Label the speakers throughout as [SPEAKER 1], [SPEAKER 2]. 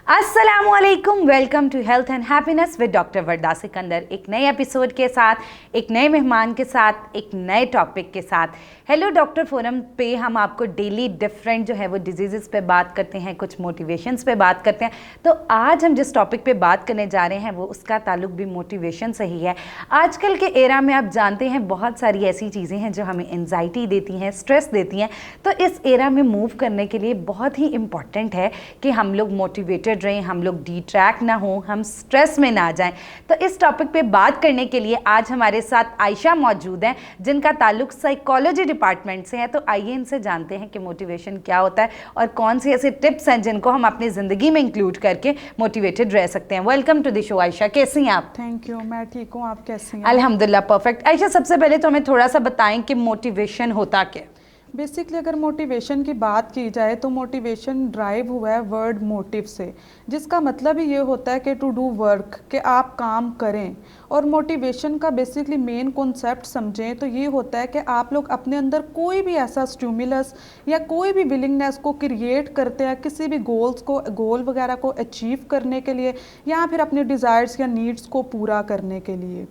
[SPEAKER 1] अस्सलामुअलैकुम, welcome to health and happiness with doctor Varda Sikandar. एक नए एपिसोड के साथ, एक नए मेहमान के साथ, एक नए टॉपिक के साथ। हेलो डॉक्टर फोरम पे हम आपको डेली डिफरेंट जो है वो डिजीज़ पे बात करते हैं, कुछ मोटिवेशंस पे बात करते हैं। तो आज हम जिस टॉपिक पे बात करने जा रहे हैं वो उसका ताल्लुक भी मोटिवेशन से ही है। आजकल के एरा में आप जानते हैं बहुत सारी ऐसी चीज़ें हैं जो हमें एंजाइटी देती हैं, स्ट्रेस देती हैं। तो इस एरा में मूव करने के लिए बहुत ही इम्पॉर्टेंट है कि हम लोग मोटिवेटेड रहें, हम लोग डिट्रैक्ट ना हो, हम स्ट्रेस में ना जाएं। तो इस टॉपिक पे बात करने के लिए आज हमारे साथ आयशा मौजूद हैं, जिनका ताल्लुक साइकोलॉजी डिपार्टमेंट से है। तो आइए इनसे जानते हैं कि मोटिवेशन क्या होता है और कौन सी ऐसे टिप्स हैं जिनको हम अपनी ज़िंदगी में इंक्लूड करके मोटिवेटेड रह सकते हैं। Welcome to the show Ayesha, कैसी हैं आप?
[SPEAKER 2] थैंक यू, मैं ठीक हूँ, आप कैसी हैं?
[SPEAKER 1] अल्हम्दुलिल्लाह परफेक्ट। आयशा, सबसे पहले तो हमें थोड़ा सा बताएं कि मोटिवेशन होता क्या?
[SPEAKER 2] बेसिकली अगर मोटिवेशन की बात की जाए तो मोटिवेशन ड्राइव हुआ है वर्ड मोटिव से, जिसका मतलब ही ये होता है कि टू डू वर्क, कि आप काम करें। और मोटिवेशन का बेसिकली मेन कॉन्सेप्ट समझें तो ये होता है कि आप लोग अपने अंदर कोई भी ऐसा स्टिमुलस या कोई भी विलिंगनेस को क्रिएट करते हैं किसी भी गोल वगैरह को अचीव करने के लिए, या फिर अपने डिज़ायर्स या नीड्स को पूरा करने के लिए।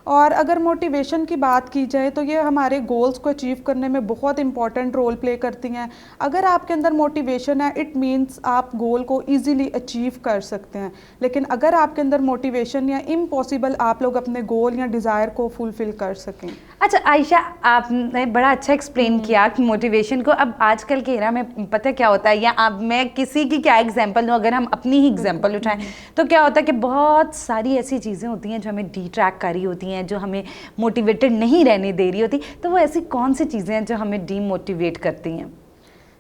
[SPEAKER 2] और अगर मोटिवेशन की बात की जाए तो ये हमारे गोल्स को अचीव करने में बहुत इंपॉर्टेंट रोल प्ले करती हैं। अगर आपके अंदर मोटिवेशन है, इट मीन्स आप गोल को इजीली अचीव कर सकते हैं। लेकिन अगर आपके अंदर मोटिवेशन या इम्पॉसिबल आप लोग अपने गोल या डिज़ायर को फुलफ़िल कर सकें।
[SPEAKER 1] अच्छा आयशा, आपने बड़ा अच्छा एक्सप्लेन किया कि मोटिवेशन को अब आजकल के एरा में पता क्या होता है, या अब मैं किसी की क्या एग्जांपल दूं, अगर हम अपनी ही एग्जांपल उठाएं तो क्या होता है कि बहुत सारी ऐसी चीज़ें होती हैं जो हमें डिट्रैक्ट कर रही होती हैं, जो हमें मोटिवेटेड नहीं रहने दे रही होती। तो वो ऐसी कौन सी चीज़ें हैं जो हमें डीमोटिवेट करती हैं?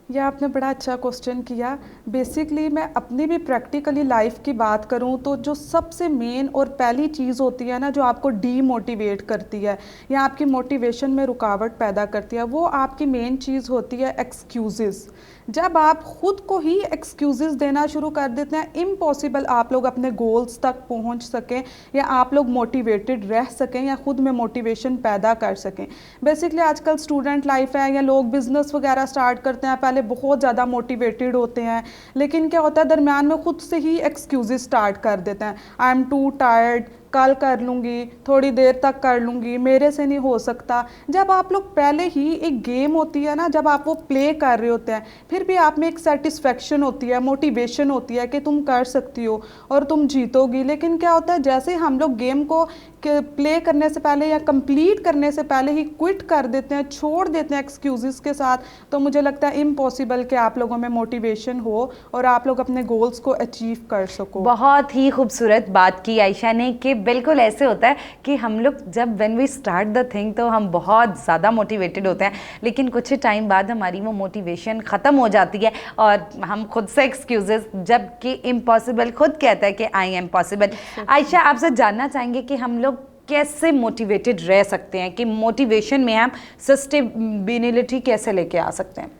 [SPEAKER 2] यह आपने बड़ा अच्छा क्वेश्चन किया। बेसिकली मैं अपनी भी प्रैक्टिकली लाइफ की बात करूं तो जो सबसे मेन और पहली चीज़ होती है ना, जो आपको डीमोटिवेट करती है या आपकी मोटिवेशन में रुकावट पैदा करती है, वो आपकी मेन चीज़ होती है एक्सक्यूज़ेस। जब आप खुद को ही एक्सक्यूज़ेस देना शुरू कर देते हैं, इम्पॉसिबल आप लोग अपने गोल्स तक पहुंच सकें या आप लोग मोटिवेटेड रह सकें या खुद में मोटिवेशन पैदा कर सकें। बेसिकली आजकल स्टूडेंट लाइफ है या लोग बिज़नेस वगैरह स्टार्ट करते हैं, पहले बहुत ज़्यादा मोटिवेटेड होते हैं, लेकिन क्या होता है दरम्यान में खुद से ही एक्सक्यूज़ेस स्टार्ट कर देते हैं। आई एम टू टायर्ड, कल कर लूँगी, थोड़ी देर तक कर लूँगी, मेरे से नहीं हो सकता। जब आप लोग पहले ही एक गेम होती है ना, जब आप वो प्ले कर रहे होते हैं, फिर भी आप में एक सेटिस्फेक्शन होती है, मोटिवेशन होती है कि तुम कर सकती हो और तुम जीतोगी। लेकिन क्या होता है, जैसे हम लोग गेम को प्ले करने से पहले या कंप्लीट करने से पहले ही क्विट कर देते हैं, छोड़ देते हैं एक्सक्यूज़ेस के साथ, तो मुझे लगता है इम्पॉसिबल कि आप लोगों में मोटिवेशन हो और आप लोग अपने गोल्स को अचीव कर सको।
[SPEAKER 1] बहुत ही खूबसूरत बात की आयशा ने कि बिल्कुल ऐसे होता है कि हम लोग जब when we start the thing तो हम बहुत ज़्यादा मोटिवेटेड होते हैं, लेकिन कुछ टाइम बाद हमारी वो मोटिवेशन ख़त्म हो जाती है और हम खुद से एक्सक्यूजेस, जबकि इम्पॉसिबल खुद कहता है कि आई एम पॉसिबल। आयशा, आपसे जानना चाहेंगे कि हम लोग कैसे मोटिवेटेड रह सकते हैं, कि मोटिवेशन में हम सस्टेनेबिलिटी कैसे लेके आ सकते हैं?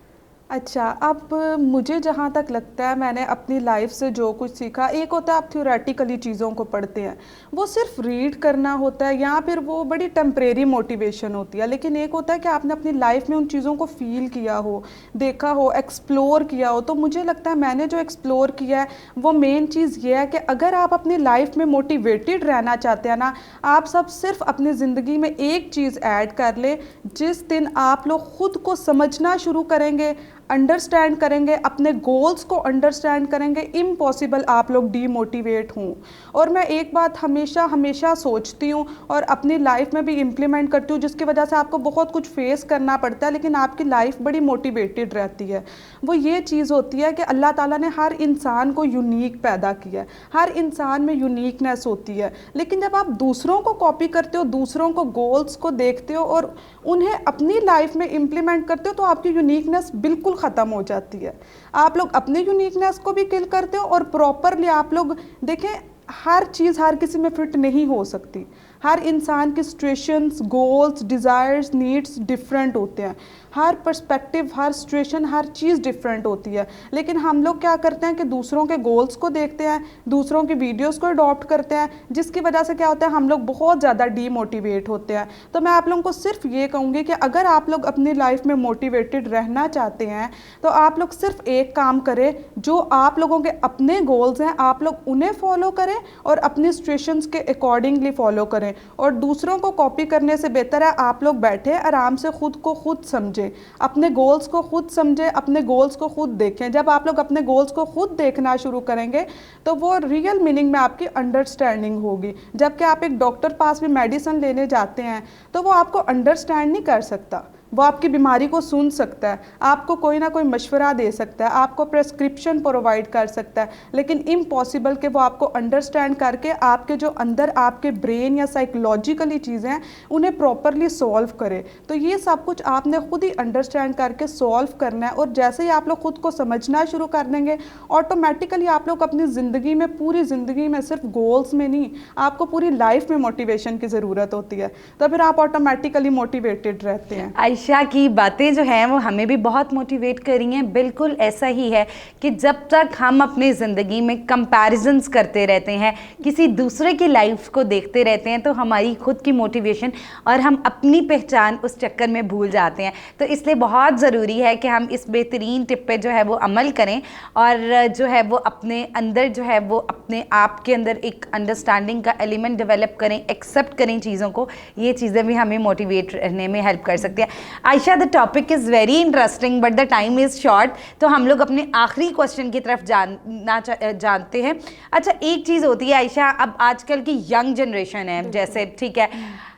[SPEAKER 2] अच्छा, अब मुझे जहाँ तक लगता है, मैंने अपनी लाइफ से जो कुछ सीखा, एक होता है आप थ्योरेटिकली चीज़ों को पढ़ते हैं, वो सिर्फ रीड करना होता है या फिर वो बड़ी टेम्परेरी मोटिवेशन होती है। लेकिन एक होता है कि आपने अपनी लाइफ में उन चीज़ों को फील किया हो, देखा हो, एक्सप्लोर किया हो। तो मुझे लगता है मैंने जो एक्सप्लोर किया है वो मेन चीज़ ये है कि अगर आप अपनी लाइफ में मोटिवेटेड रहना चाहते हैं ना, आप सब सिर्फ अपनी ज़िंदगी में एक चीज़ ऐड कर ले। जिस दिन आप लोग खुद को समझना शुरू करेंगे, अंडरस्टैंड करेंगे, अपने गोल्स को अंडरस्टैंड करेंगे, इम्पॉसिबल आप लोग डीमोटिवेट हों। और मैं एक बात हमेशा हमेशा सोचती हूँ और अपनी लाइफ में भी इम्प्लीमेंट करती हूँ, जिसकी वजह से आपको बहुत कुछ फेस करना पड़ता है लेकिन आपकी लाइफ बड़ी मोटिवेटेड रहती है। वो ये चीज़ होती है कि अल्लाह ताला ने हर इंसान को यूनिक पैदा किया है, हर इंसान में यूनिकनेस होती है। लेकिन जब आप दूसरों को कॉपी करते हो, दूसरों को गोल्स को देखते हो और उन्हें अपनी लाइफ में इम्प्लीमेंट करते हो, तो आपकी यूनिकनेस बिल्कुल ख़त्म हो जाती है। आप लोग अपनी यूनिकनेस को भी किल करते हो और प्रॉपरली आप लोग देखें, हर चीज़ हर किसी में फिट नहीं हो सकती। हर इंसान की situations, goals, desires, needs different होते हैं। हर पर्सपेक्टिव, हर सिचुएशन, हर चीज़ डिफरेंट होती है। लेकिन हम लोग क्या करते हैं कि दूसरों के गोल्स को देखते हैं, दूसरों की वीडियोस को अडॉप्ट करते हैं, जिसकी वजह से क्या होता है हम लोग बहुत ज़्यादा डीमोटिवेट होते हैं। तो मैं आप लोगों को सिर्फ ये कहूँगी कि अगर आप लोग अपनी लाइफ में मोटिवेटेड रहना चाहते हैं तो आप लोग सिर्फ एक काम करें, जो आप लोगों के अपने गोल्स हैं आप लोग उन्हें फॉलो करें और अपनी सिचुएशंस के अकॉर्डिंगली फॉलो करें। और दूसरों को कॉपी करने से बेहतर है आप लोग बैठे आराम से खुद को खुद समझें, अपने गोल्स को खुद समझें, अपने गोल्स को खुद देखें। जब आप लोग अपने गोल्स को खुद देखना शुरू करेंगे तो वो रियल मीनिंग में आपकी अंडरस्टैंडिंग होगी। जबकि आप एक डॉक्टर पास भी मेडिसिन लेने जाते हैं तो वो आपको अंडरस्टैंड नहीं कर सकता, वो आपकी बीमारी को सुन सकता है, आपको कोई ना कोई मशवरा दे सकता है, आपको प्रेस्क्रिप्शन प्रोवाइड कर सकता है, लेकिन इम्पॉसिबल कि वो आपको अंडरस्टैंड करके आपके जो अंदर आपके ब्रेन या साइकोलॉजिकली चीज़ें हैं उन्हें प्रॉपरली सॉल्व करे। तो ये सब कुछ आपने खुद ही अंडरस्टैंड करके सॉल्व करना है। और जैसे ही आप लोग खुद को समझना शुरू कर देंगे ऑटोमेटिकली आप लोग अपनी ज़िंदगी में, पूरी ज़िंदगी में, सिर्फ गोल्स में नहीं, आपको पूरी लाइफ में मोटिवेशन की ज़रूरत होती है। तो फिर आप ऑटोमेटिकली मोटिवेटेड रहते हैं।
[SPEAKER 1] आयशा की बातें जो हैं वो हमें भी बहुत मोटिवेट करी हैं। बिल्कुल ऐसा ही है कि जब तक हम अपनी ज़िंदगी में कंपैरिजंस करते रहते हैं, किसी दूसरे की लाइफ को देखते रहते हैं, तो हमारी खुद की मोटिवेशन और हम अपनी पहचान उस चक्कर में भूल जाते हैं। तो इसलिए बहुत ज़रूरी है कि हम इस बेहतरीन टिप पे जो है वो अमल करें और जो है वो अपने अंदर जो है वो अपने आप के अंदर एक अंडरस्टैंडिंग का एलिमेंट डेवलप करें, एक्सेप्ट करें चीज़ों को। ये चीज़ें भी हमें मोटिवेट रहने में हेल्प कर सकती है। Ayesha, the topic is very interesting but the time is short, तो हम लोग अपने आखिरी क्वेश्चन की तरफ जानते हैं। अच्छा, एक चीज़ होती है आयशा, अब आजकल की यंग जनरेशन है जैसे, ठीक है,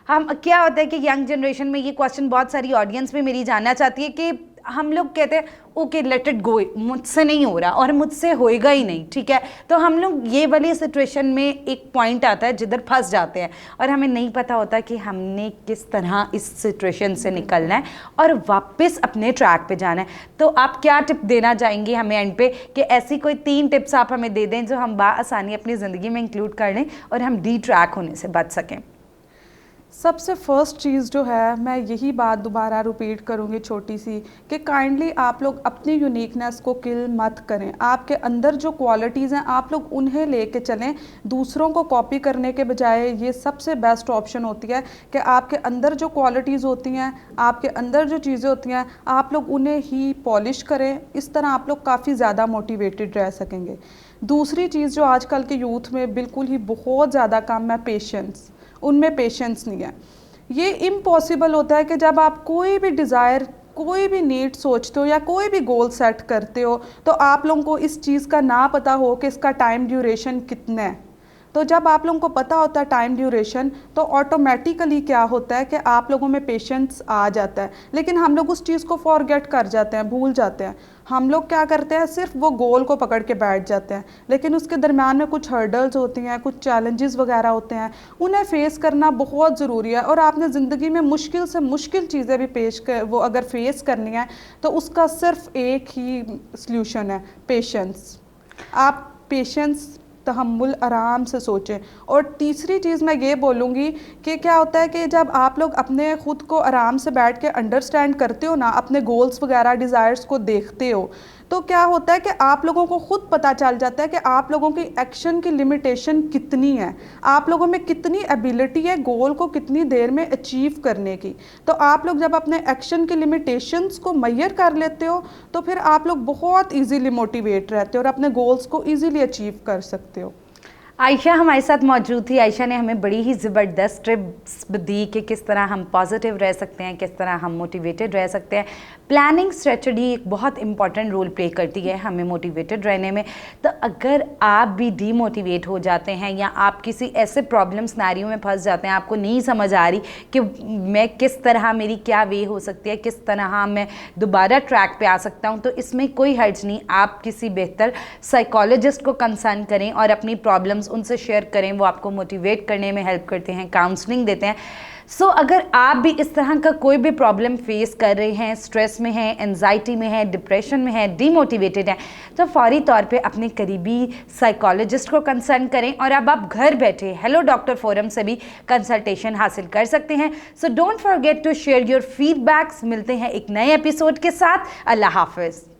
[SPEAKER 1] हम क्या होता है कि यंग जनरेशन में ये क्वेश्चन बहुत सारी ऑडियंस भी मेरी जानना चाहती है कि हम लोग कहते हैं ओके लेट इट गो, मुझसे नहीं हो रहा और मुझसे होएगा ही नहीं, ठीक है। तो हम लोग ये वाली सिचुएशन में एक पॉइंट आता है जिधर फंस जाते हैं और हमें नहीं पता होता कि हमने किस तरह इस सिचुएशन से निकलना है और वापस अपने ट्रैक पे जाना है। तो आप क्या टिप देना चाहेंगे हमें एंड पे, कि ऐसी कोई 3 टिप्स आप हमें दे दें जो हम बाआसानी अपनी ज़िंदगी में इंक्लूड कर लें और हम डी ट्रैक होने से बच सकें।
[SPEAKER 2] सबसे फर्स्ट चीज़ जो है, मैं यही बात दोबारा रिपीट करूँगी छोटी सी, कि काइंडली आप लोग अपनी यूनिकनेस को किल मत करें। आपके अंदर जो क्वालिटीज़ हैं आप लोग उन्हें लेके चलें, दूसरों को कॉपी करने के बजाय। ये सबसे बेस्ट ऑप्शन होती है कि आपके अंदर जो क्वालिटीज़ होती हैं, आपके अंदर जो चीज़ें होती हैं, आप लोग उन्हें ही पॉलिश करें। इस तरह आप लोग काफ़ी ज़्यादा मोटिवेटेड रह सकेंगे। दूसरी चीज़ जो आजकल के यूथ में बिल्कुल ही बहुत ज़्यादा कम है, पेशेंस। उनमें पेशेंस नहीं है। ये इम्पॉसिबल होता है कि जब आप कोई भी डिज़ायर, कोई भी नीड सोचते हो या कोई भी गोल सेट करते हो तो आप लोगों को इस चीज़ का ना पता हो कि इसका टाइम ड्यूरेशन कितना है। तो जब आप लोगों को पता होता है टाइम ड्यूरेशन तो ऑटोमेटिकली क्या होता है कि आप लोगों में पेशेंस आ जाता है। लेकिन हम लोग उस चीज़ को फॉरगेट कर जाते हैं, भूल जाते हैं। हम लोग क्या करते हैं, सिर्फ वो गोल को पकड़ के बैठ जाते हैं, लेकिन उसके दरम्यान में कुछ हर्डल्स होती हैं, कुछ चैलेंजेस वगैरह होते हैं, उन्हें फेस करना बहुत ज़रूरी है। और आपने ज़िंदगी में मुश्किल से मुश्किल चीज़ें भी वो अगर फेस करनी है तो उसका सिर्फ एक ही सल्यूशन है, पेशेंस। आप पेशेंस, तहम्मुल, आराम से सोचें। और तीसरी चीज़ मैं ये बोलूँगी कि क्या होता है कि जब आप लोग अपने ख़ुद को आराम से बैठ के अंडरस्टैंड करते हो ना, अपने गोल्स वगैरह डिज़ायर्स को देखते हो, तो क्या होता है कि आप लोगों को खुद पता चल जाता है कि आप लोगों की एक्शन की लिमिटेशन कितनी है, आप लोगों में कितनी एबिलिटी है गोल को कितनी देर में अचीव करने की। तो आप लोग जब अपने एक्शन की लिमिटेशंस को मेजर कर लेते हो तो फिर आप लोग बहुत इजीली मोटिवेट रहते हो और अपने गोल्स को इजीली अचीव कर सकते हो।
[SPEAKER 1] आयशा हमारे साथ मौजूद थी। आयशा ने हमें बड़ी ही ज़बरदस्त टिप्स दी कि किस तरह हम पॉजिटिव रह सकते हैं, किस तरह हम मोटिवेटेड रह सकते हैं। प्लानिंग स्ट्रेटजी एक बहुत इंपॉर्टेंट रोल प्ले करती है हमें मोटिवेटेड रहने में। तो अगर आप भी डीमोटिवेट हो जाते हैं या आप किसी ऐसे प्रॉब्लम सिनेरियो में फंस जाते हैं, आपको नहीं समझ आ रही कि मैं किस तरह, मेरी क्या वे हो सकती है, किस तरह मैं दोबारा ट्रैक पे आ सकता हूँ, तो इसमें कोई हर्ज नहीं। आप किसी बेहतर साइकोलॉजिस्ट को कंसर्न करें और अपनी प्रॉब्लम्स उनसे शेयर करें। वो आपको मोटिवेट करने में हेल्प करते हैं, काउंसलिंग देते हैं। सो अगर आप भी इस तरह का कोई भी प्रॉब्लम फेस कर रहे हैं, स्ट्रेस में हैं, एंजाइटी में हैं, डिप्रेशन में हैं, डीमोटिवेटेड हैं, तो फौरी तौर पे अपने करीबी साइकोलॉजिस्ट को कंसल्ट करें और अब आप घर बैठे हेलो डॉक्टर फोरम से भी कंसल्टेशन हासिल कर सकते हैं। So don't forget to share your feedbacks. मिलते हैं एक नए एपिसोड के साथ। अल्लाह हाफिज़।